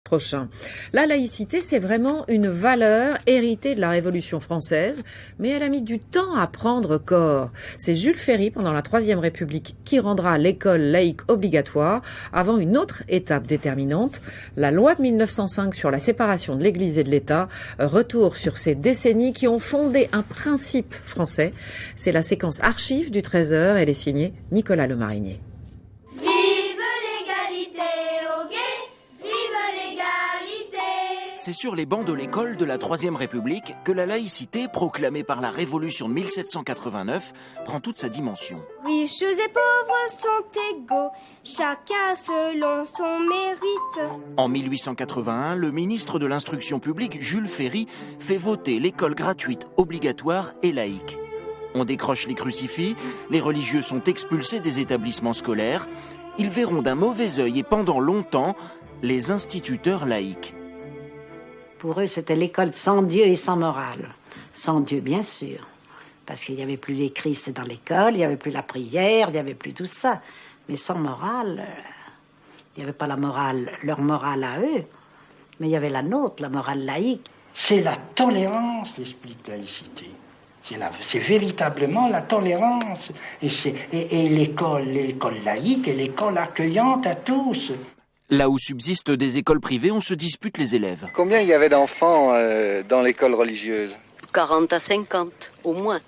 Prochain. La laïcité, c'est vraiment une valeur héritée de la Révolution française, mais elle a mis du temps à prendre corps. C'est Jules Ferry, pendant la Troisième République, qui rendra l'école laïque obligatoire avant une autre étape déterminante, la loi de 1905 sur la séparation de l'Église et de l'État, retour sur ces décennies qui ont fondé un principe français. C'est la séquence archive du Trésor, elle est signée Nicolas Lemarinier. C'est sur les bancs de l'école de la Troisième République que la laïcité, proclamée par la Révolution de 1789, prend toute sa dimension. Riches et pauvres sont égaux, chacun selon son mérite. En 1881, le ministre de l'Instruction publique, Jules Ferry, fait voter l'école gratuite, obligatoire et laïque. On décroche les crucifix, les religieux sont expulsés des établissements scolaires. Ils verront d'un mauvais œil et pendant longtemps les instituteurs laïques. Pour eux, c'était l'école sans Dieu et sans morale. Sans Dieu, bien sûr, parce qu'il n'y avait plus les Christ dans l'école, il n'y avait plus la prière, il n'y avait plus tout ça. Mais sans morale, il n'y avait pas la morale, leur morale à eux, mais il y avait la nôtre, la morale laïque. C'est la tolérance, l'esprit de laïcité. C'est véritablement la tolérance. Et l'école laïque est l'école accueillante à tous. Là où subsistent des écoles privées, on se dispute les élèves. Combien il y avait d'enfants dans l'école religieuse ? 40 à 50, au moins.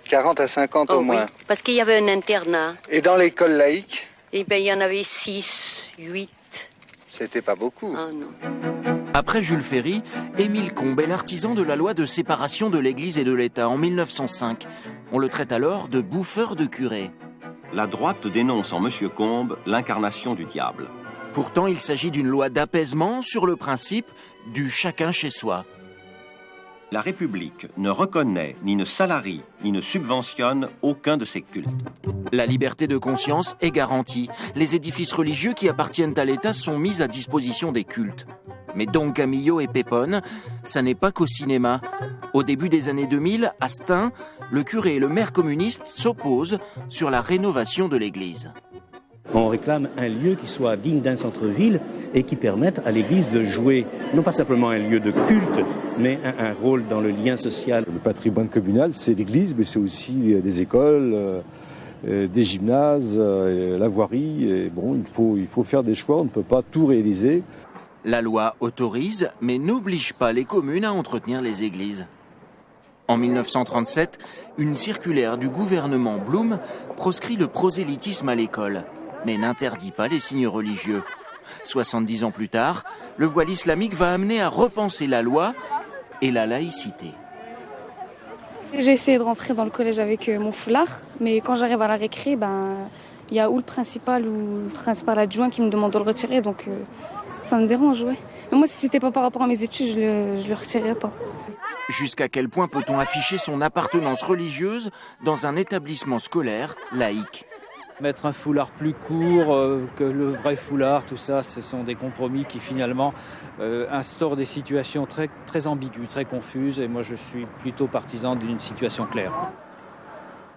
40 à 50 au moins. Oui, parce qu'il y avait un internat. Et dans l'école laïque ? Eh bien, il y en avait 6, 8. C'était pas beaucoup. Ah non. Après Jules Ferry, Émile Combes est l'artisan de la loi de séparation de l'Église et de l'État en 1905. On le traite alors de bouffeur de curé. La droite dénonce en M. Combes l'incarnation du diable. Pourtant, il s'agit d'une loi d'apaisement sur le principe du chacun chez soi. La République ne reconnaît, ni ne salarie, ni ne subventionne aucun de ses cultes. La liberté de conscience est garantie. Les édifices religieux qui appartiennent à l'État sont mis à disposition des cultes. Mais Don Camillo et Pépone, ça n'est pas qu'au cinéma. Au début des années 2000, à Stein, le curé et le maire communiste s'opposent sur la rénovation de l'église. On réclame un lieu qui soit digne d'un centre-ville et qui permette à l'église de jouer, non pas simplement un lieu de culte, mais un rôle dans le lien social. Le patrimoine communal, c'est l'église, mais c'est aussi des écoles, des gymnases, la voirie. Et bon, il faut faire des choix, on ne peut pas tout réaliser. La loi autorise, mais n'oblige pas les communes à entretenir les églises. En 1937, une circulaire du gouvernement Blum proscrit le prosélytisme à l'école, mais n'interdit pas les signes religieux. 70 ans plus tard, le voile islamique va amener à repenser la loi et la laïcité. J'ai essayé de rentrer dans le collège avec mon foulard, mais quand j'arrive à la récré, il y a ou le principal adjoint qui me demande de le retirer, donc ça me dérange, ouais. Mais moi, si c'était pas par rapport à mes études, je le retirerais pas. Jusqu'à quel point peut-on afficher son appartenance religieuse dans un établissement scolaire laïque ? Mettre un foulard plus court que le vrai foulard, tout ça, ce sont des compromis qui finalement instaurent des situations très, très ambiguës, très confuses. Et moi, je suis plutôt partisan d'une situation claire.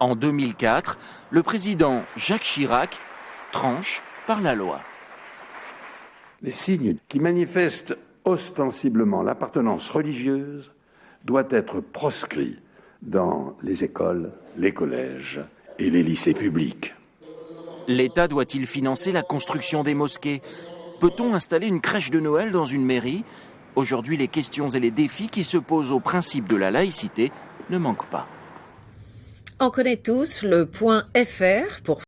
En 2004, le président Jacques Chirac tranche par la loi. Les signes qui manifestent ostensiblement l'appartenance religieuse doivent être proscrits dans les écoles, les collèges et les lycées publics. L'État doit-il financer la construction des mosquées ? Peut-on installer une crèche de Noël dans une mairie ? Aujourd'hui, les questions et les défis qui se posent au principe de la laïcité ne manquent pas. On connaît tous le point .fr pour